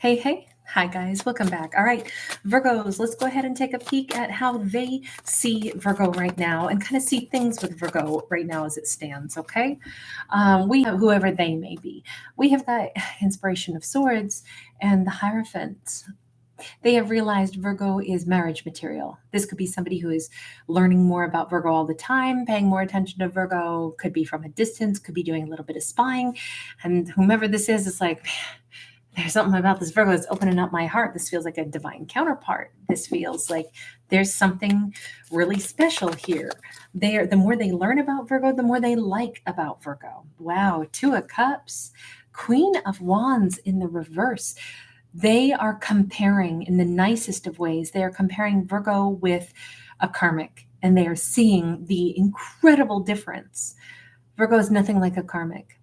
Hey, hey. Hi, guys. Welcome back. All right, Virgos, let's go ahead and take a peek at how they see Virgo right now and kind of see things with Virgo right now as it stands, okay? We have whoever they may be. We have the Inspiration of Swords and the Hierophant. They have realized Virgo is marriage material. This could be somebody who is learning more about Virgo all the time, paying more attention to Virgo, could be from a distance, could be doing a little bit of spying. And whomever this is like, there's something about this Virgo that's opening up my heart. This feels like a divine counterpart. This feels like there's something really special here. The more they learn about Virgo, the more they like about Virgo. Wow, Two of Cups, Queen of Wands in the reverse. They are comparing in the nicest of ways. They are comparing Virgo with a karmic, and they are seeing the incredible difference. Virgo is nothing like a karmic.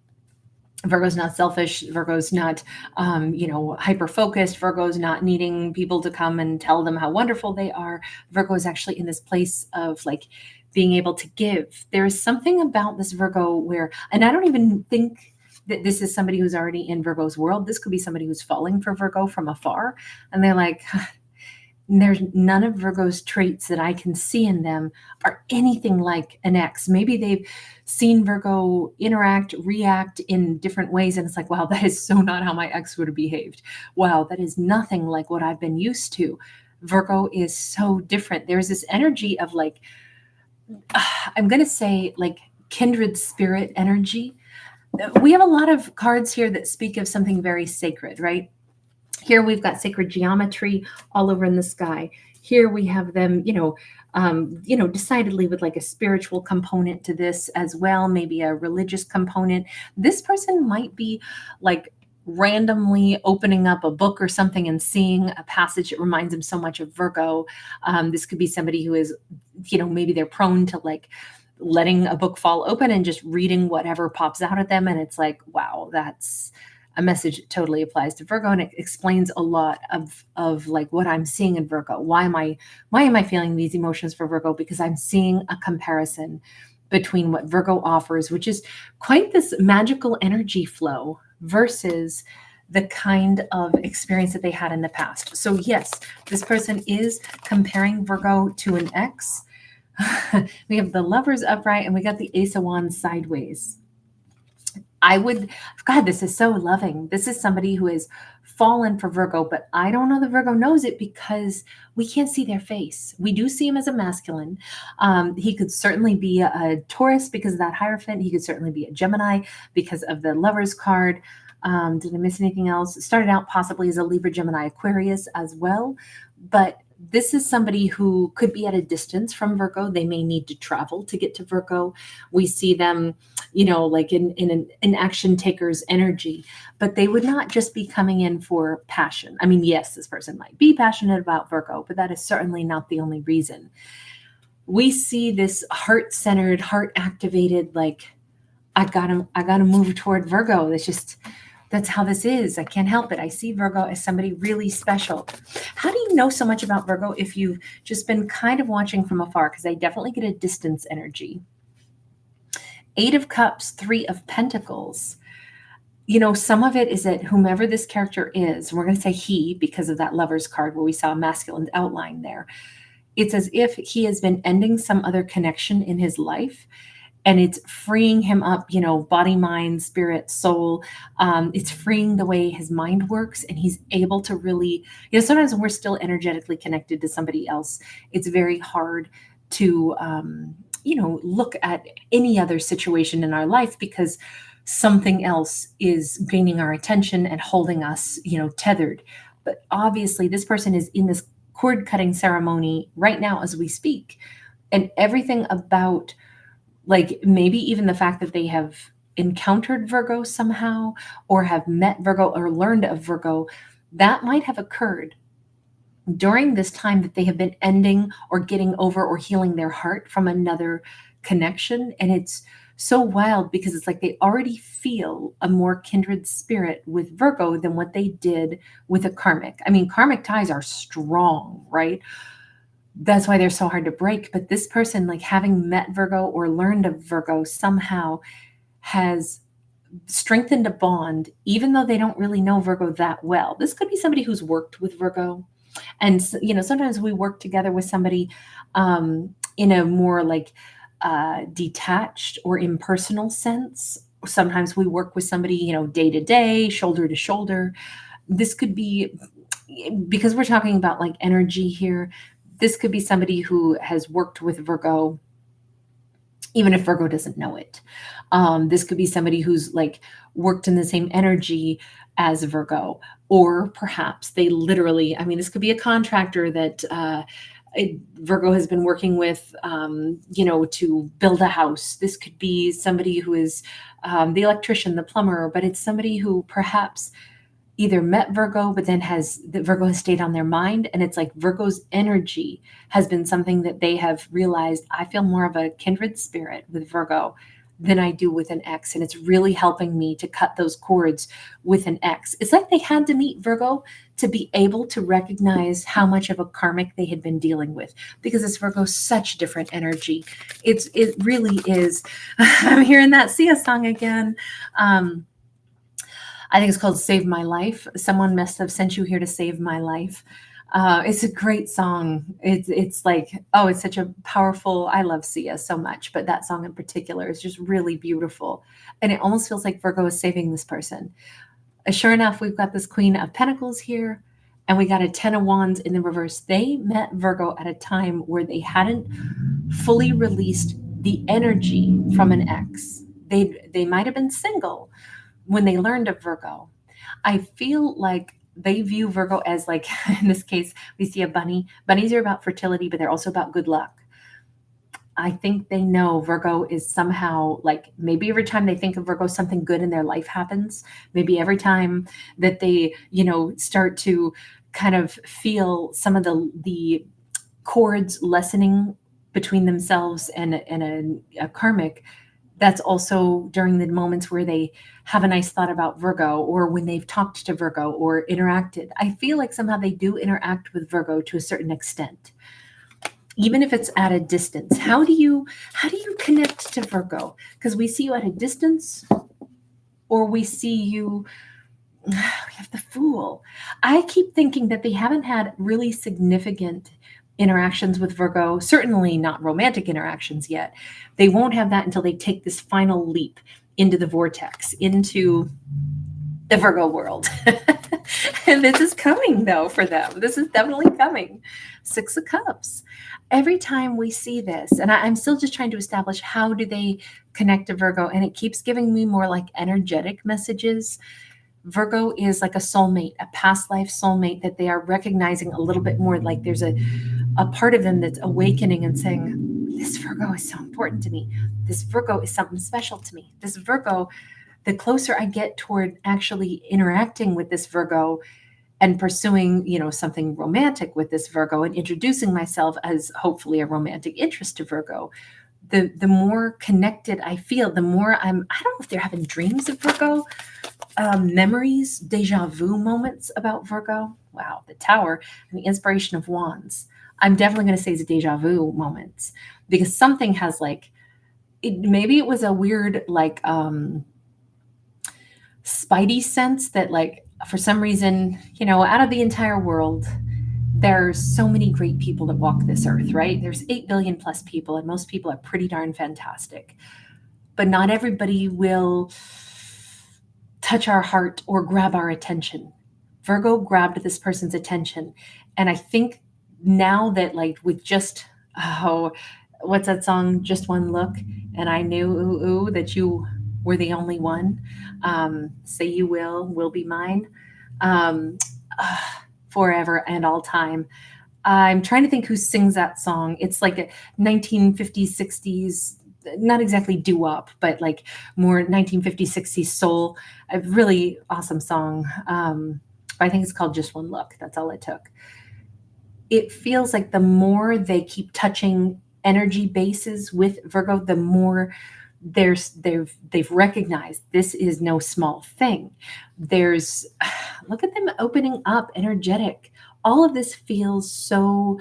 Virgo's not selfish. Virgo's not, hyper focused. Virgo's not needing people to come and tell them how wonderful they are. Virgo is actually in this place of like being able to give. There is something about this Virgo where, and I don't even think that this is somebody who's already in Virgo's world. This could be somebody who's falling for Virgo from afar. And they're like, there's none of Virgo's traits that I can see in them are anything like an ex. Maybe they've seen Virgo interact, react in different ways. And it's like, wow, that is so not how my ex would have behaved. Wow, that is nothing like what I've been used to. Virgo is so different. There's this energy of like, I'm going to say like kindred spirit energy. We have a lot of cards here that speak of something very sacred, right? Here we've got sacred geometry all over in the sky. Here we have them, decidedly with like a spiritual component to this as well, maybe a religious component. This person might be like randomly opening up a book or something and seeing a passage that reminds them so much of Virgo. This could be somebody who is, maybe they're prone to like letting a book fall open and just reading whatever pops out at them. And it's like, wow, that's a message that totally applies to Virgo, and it explains a lot of like what I'm seeing in Virgo. Why am I feeling these emotions for Virgo? Because I'm seeing a comparison between what Virgo offers, which is quite this magical energy flow, versus the kind of experience that they had in the past. So yes, this person is comparing Virgo to an ex. We have the Lovers upright and we got the Ace of Wands sideways. God, this is so loving. This is somebody who has fallen for Virgo, but I don't know that Virgo knows it because we can't see their face. We do see him as a masculine. He could certainly be a Taurus because of that Hierophant. He could certainly be a Gemini because of the Lovers card. Did I miss anything else? It started out possibly as a Libra, Gemini, Aquarius as well, but this is somebody who could be at a distance from Virgo. They may need to travel to get to Virgo. We see them, like in an action taker's energy, but they would not just be coming in for passion. I mean, yes, this person might be passionate about Virgo, but that is certainly not the only reason. We see this heart-centered, heart-activated, like, I gotta move toward Virgo. That's how this is. I can't help it. I see Virgo as somebody really special. How do you know so much about Virgo if you've just been kind of watching from afar? Because I definitely get a distance energy. 8 of Cups, 3 of Pentacles. Some of it is that whomever this character is, we're going to say he because of that Lovers card where we saw a masculine outline there. It's as if he has been ending some other connection in his life. And it's freeing him up, body, mind, spirit, soul. It's freeing the way his mind works. And he's able to really, sometimes when we're still energetically connected to somebody else, it's very hard to, look at any other situation in our life because something else is gaining our attention and holding us, tethered. But obviously this person is in this cord cutting ceremony right now as we speak. And everything about, like maybe even the fact that they have encountered Virgo somehow or have met Virgo or learned of Virgo, that might have occurred during this time that they have been ending or getting over or healing their heart from another connection. And it's so wild because it's like they already feel a more kindred spirit with Virgo than what they did with a karmic. I mean, karmic ties are strong, right? That's why they're so hard to break. But this person, like having met Virgo or learned of Virgo somehow, has strengthened a bond, even though they don't really know Virgo that well. This could be somebody who's worked with Virgo. And, sometimes we work together with somebody in a more like detached or impersonal sense. Sometimes we work with somebody, day to day, shoulder to shoulder. This could be, because we're talking about like energy here, this could be somebody who has worked with Virgo even if Virgo doesn't know it. This could be somebody who's like worked in the same energy as Virgo, or perhaps they literally, I mean, this could be a contractor that Virgo has been working with, to build a house. This could be somebody who is the electrician, the plumber, but it's somebody who perhaps either met Virgo, but then Virgo has stayed on their mind. And it's like Virgo's energy has been something that they have realized, I feel more of a kindred spirit with Virgo than I do with an ex. And it's really helping me to cut those cords with an ex. It's like they had to meet Virgo to be able to recognize how much of a karmic they had been dealing with, because it's Virgo's such different energy. It really is. I'm hearing that Sia song again. I think it's called Save My Life. Someone must have sent you here to save my life. It's a great song. It's like, oh, it's such a powerful, I love Sia so much, but that song in particular is just really beautiful. And it almost feels like Virgo is saving this person. Sure enough, we've got this Queen of Pentacles here, and we got a Ten of Wands in the reverse. They met Virgo at a time where they hadn't fully released the energy from an ex. They might have been single when they learned of Virgo. I feel like they view Virgo as like, in this case, we see a bunny. Bunnies are about fertility, but they're also about good luck. I think they know Virgo is somehow like, maybe every time they think of Virgo, something good in their life happens. Maybe every time that they, start to kind of feel some of the cords lessening between themselves and a karmic, that's also during the moments where they have a nice thought about Virgo, or when they've talked to Virgo or interacted. I feel like somehow they do interact with Virgo to a certain extent, even if it's at a distance. How do you connect to Virgo? Because we see you at a distance, or we see you, we have the Fool. I keep thinking that they haven't had really significant interactions with Virgo, certainly not romantic interactions yet. They won't have that until they take this final leap into the vortex, into the Virgo world. And this is coming though for them. This is definitely coming. Six of Cups. Every time we see this, and I'm still just trying to establish how do they connect to Virgo, and it keeps giving me more like energetic messages. Virgo is like a soulmate, a past life soulmate that they are recognizing a little bit more, like there's a part of them that's awakening and saying, this Virgo is so important to me. This Virgo is something special to me. This Virgo, the closer I get toward actually interacting with this Virgo and pursuing, something romantic with this Virgo and introducing myself as hopefully a romantic interest to Virgo, the more connected I feel, the more I don't know if they're having dreams of Virgo, memories, deja vu moments about Virgo. Wow, the Tower and the Inspiration of Wands. I'm definitely going to say it's deja vu moments, because something has like, maybe it was a weird like spidey sense that like for some reason, out of the entire world, there's so many great people that walk this earth, right? There's 8 billion plus people, and most people are pretty darn fantastic. But not everybody will touch our heart or grab our attention. Virgo grabbed this person's attention. And I think now that like with just, what's that song? Just One Look. And I knew that you were the only one. Say you will be mine. Forever and all time. I'm trying to think who sings that song. It's like a 1950s, 60s, not exactly doo-wop, but like more 1950s, 60s soul. A really awesome song. I think it's called Just One Look. That's all it took. It feels like the more they keep touching energy bases with Virgo, the more they've recognized this is no small thing. Look at them opening up, energetic. All of this feels so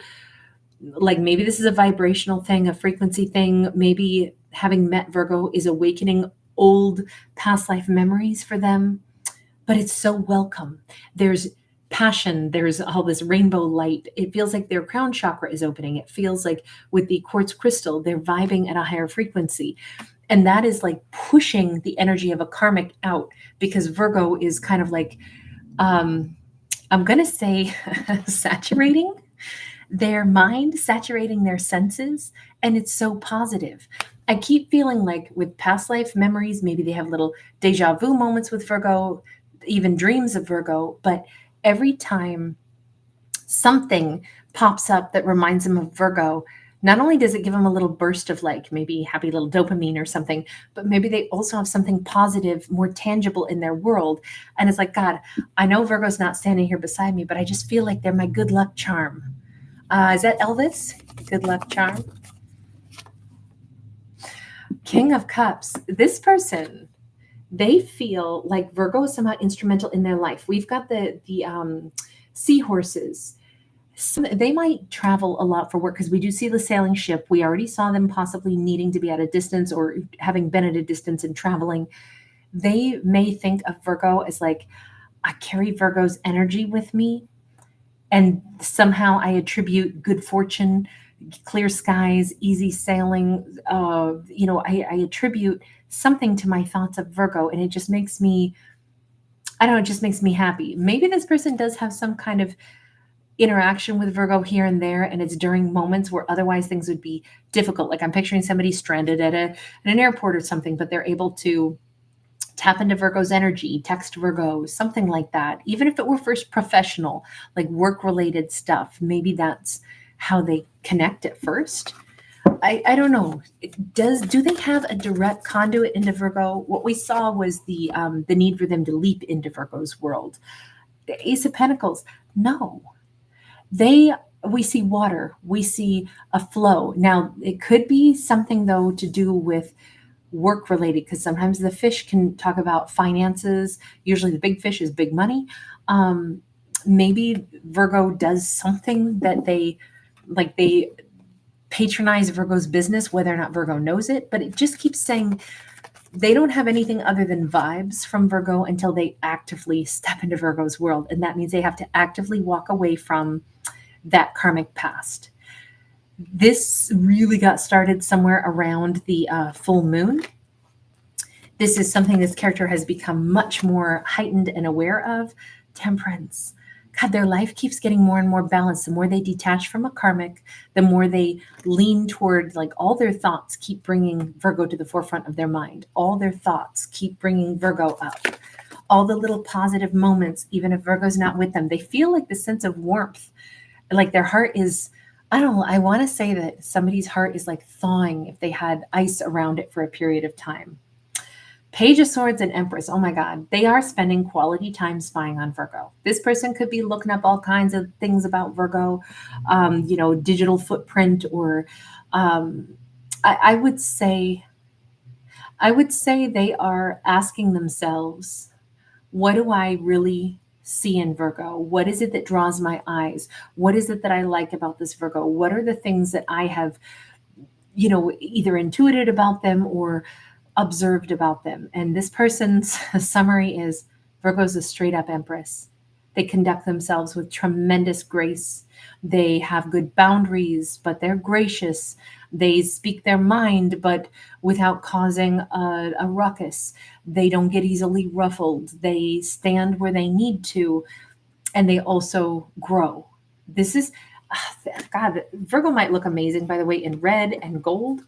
like maybe this is a vibrational thing, a frequency thing. Maybe having met Virgo is awakening old past life memories for them, but it's so welcome. There's passion, there's all this rainbow light. It feels like their crown chakra is opening. It feels like with the quartz crystal, they're vibing at a higher frequency. And that is like pushing the energy of a karmic out, because Virgo is kind of like, I'm going to say saturating their mind, saturating their senses. And it's so positive. I keep feeling like with past life memories, maybe they have little deja vu moments with Virgo, even dreams of Virgo. But every time something pops up that reminds them of Virgo, not only does it give them a little burst of like maybe happy little dopamine or something, but maybe they also have something positive, more tangible in their world. And it's like, God, I know Virgo's not standing here beside me, but I just feel like they're my good luck charm. Is that Elvis? Good luck charm. King of Cups. This person, they feel like Virgo is somehow instrumental in their life. We've got the seahorses. So they might travel a lot for work, because we do see the sailing ship. We already saw them possibly needing to be at a distance or having been at a distance and traveling. They may think of Virgo as like, I carry Virgo's energy with me, and somehow I attribute good fortune, clear skies, easy sailing. I attribute something to my thoughts of Virgo, and it just makes me, I don't know, it just makes me happy. Maybe this person does have some kind of interaction with Virgo here and there, and it's during moments where otherwise things would be difficult. Like I'm picturing somebody stranded at an airport or something, but they're able to tap into Virgo's energy, text Virgo, something like that. Even if it were first professional, like work-related stuff, maybe that's how they connect at first. I don't know. Do they have a direct conduit into Virgo? What we saw was the need for them to leap into Virgo's world. The Ace of Pentacles, no. We see water, we see a flow. Now, it could be something though to do with work related, because sometimes the fish can talk about finances. Usually the big fish is big money. Maybe Virgo does something that they patronize Virgo's business, whether or not Virgo knows it, but it just keeps saying they don't have anything other than vibes from Virgo until they actively step into Virgo's world. And that means they have to actively walk away from that karmic past. This really got started somewhere around the full moon. This is something this character has become much more heightened and aware of. Temperance. God, their life keeps getting more and more balanced. The more they detach from a karmic, the more they lean toward, like, all their thoughts keep bringing Virgo to the forefront of their mind. All their thoughts keep bringing Virgo up. All the little positive moments, even if Virgo's not with them, they feel like the sense of warmth. Like their heart is, I don't know, I want to say that somebody's heart is like thawing if they had ice around it for a period of time. Page of Swords and Empress. Oh my God. They are spending quality time spying on Virgo. This person could be looking up all kinds of things about Virgo, digital footprint, or I would say they are asking themselves, what do I really see in Virgo? What is it that draws my eyes? What is it that I like about this Virgo? What are the things that I have, either intuited about them or observed about them? And this person's summary is Virgo's a straight up Empress. They conduct themselves with tremendous grace. They have good boundaries, but they're gracious. They speak their mind, but without causing a ruckus. They don't get easily ruffled. They stand where they need to, and they also grow. This is, God, Virgo might look amazing, by the way, in red and gold.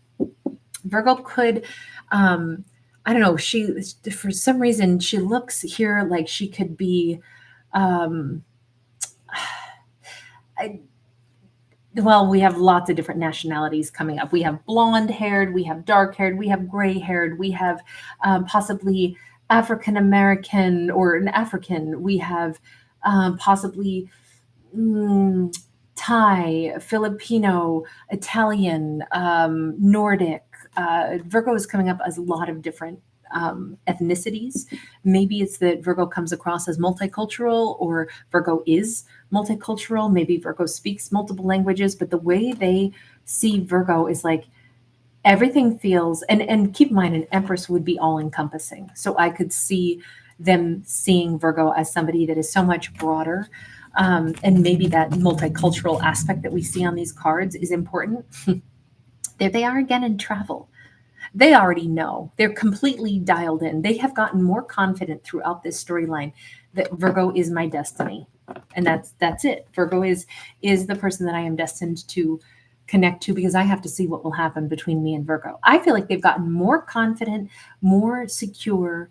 Virgo could, I don't know, for some reason, she looks here like she could be, we have lots of different nationalities coming up. We have blonde haired, we have dark haired, we have gray haired, we have possibly African American or an African. We have possibly Thai, Filipino, Italian, Nordic. Virgo is coming up as a lot of different ethnicities. Maybe it's that Virgo comes across as multicultural, or Virgo is multicultural. Maybe Virgo speaks multiple languages, but the way they see Virgo is like, everything feels, and keep in mind, an Empress would be all encompassing. So I could see them seeing Virgo as somebody that is so much broader. And maybe that multicultural aspect that we see on these cards is important. There they are again in travel. They already know. They're completely dialed in. They have gotten more confident throughout this storyline that Virgo is my destiny. And that's it. Virgo is the person that I am destined to connect to, because I have to see what will happen between me and Virgo. I feel like they've gotten more confident, more secure,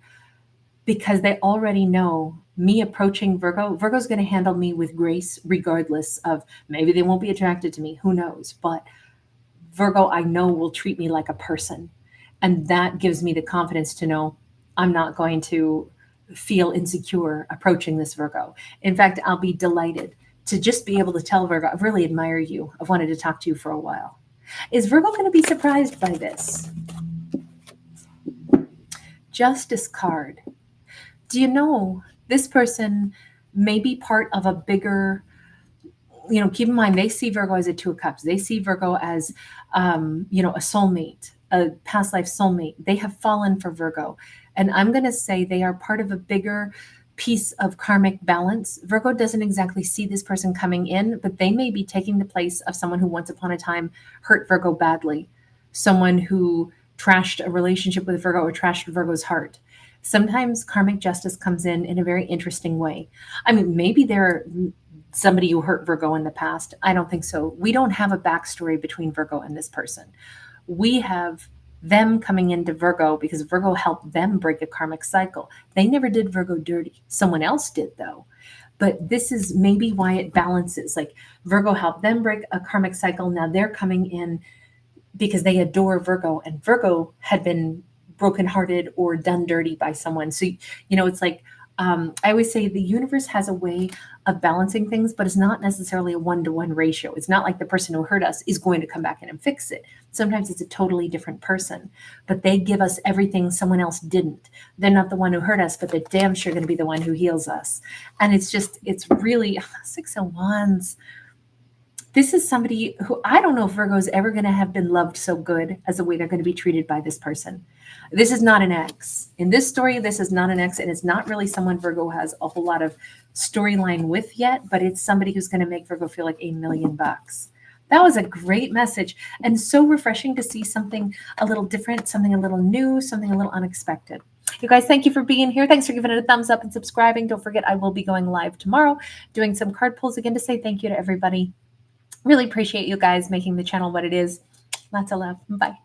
because they already know me approaching Virgo. Virgo's going to handle me with grace, regardless of, maybe they won't be attracted to me. Who knows? But Virgo, I know, will treat me like a person. And that gives me the confidence to know I'm not going to feel insecure approaching this Virgo. In fact, I'll be delighted to just be able to tell Virgo, I really admire you. I've wanted to talk to you for a while. Is Virgo going to be surprised by this? Justice card. Do you know this person may be part of a bigger, keep in mind, they see Virgo as a Two of Cups. They see Virgo as, a soulmate, a past life soulmate. They have fallen for Virgo. And I'm going to say they are part of a bigger piece of karmic balance. Virgo doesn't exactly see this person coming in, but they may be taking the place of someone who once upon a time hurt Virgo badly. Someone who trashed a relationship with Virgo or trashed Virgo's heart. Sometimes karmic justice comes in a very interesting way. I mean, maybe they're somebody who hurt Virgo in the past. I don't think so. We don't have a backstory between Virgo and this person. We have them coming into Virgo because Virgo helped them break a karmic cycle. They never did Virgo dirty. Someone else did, though. But this is maybe why it balances. Like, Virgo helped them break a karmic cycle. Now they're coming in because they adore Virgo, and Virgo had been brokenhearted or done dirty by someone. So, it's like, I always say the universe has a way of balancing things, but it's not necessarily a 1-to-1 ratio. It's not like the person who hurt us is going to come back in and fix it. Sometimes it's a totally different person, but they give us everything someone else didn't. They're not the one who hurt us, but they're damn sure going to be the one who heals us. And it's really 6 of Wands. This is somebody who, I don't know if Virgo is ever going to have been loved so good as the way they're going to be treated by this person. This is not an ex. In this story, this is not an ex, and it's not really someone Virgo has a whole lot of storyline with yet, but it's somebody who's going to make Virgo feel like $1,000,000. That was a great message, and so refreshing to see something a little different, something a little new, something a little unexpected. You guys, thank you for being here. Thanks for giving it a thumbs up and subscribing. Don't forget, I will be going live tomorrow, doing some card pulls again to say thank you to everybody. Really appreciate you guys making the channel what it is. Lots of love. Bye.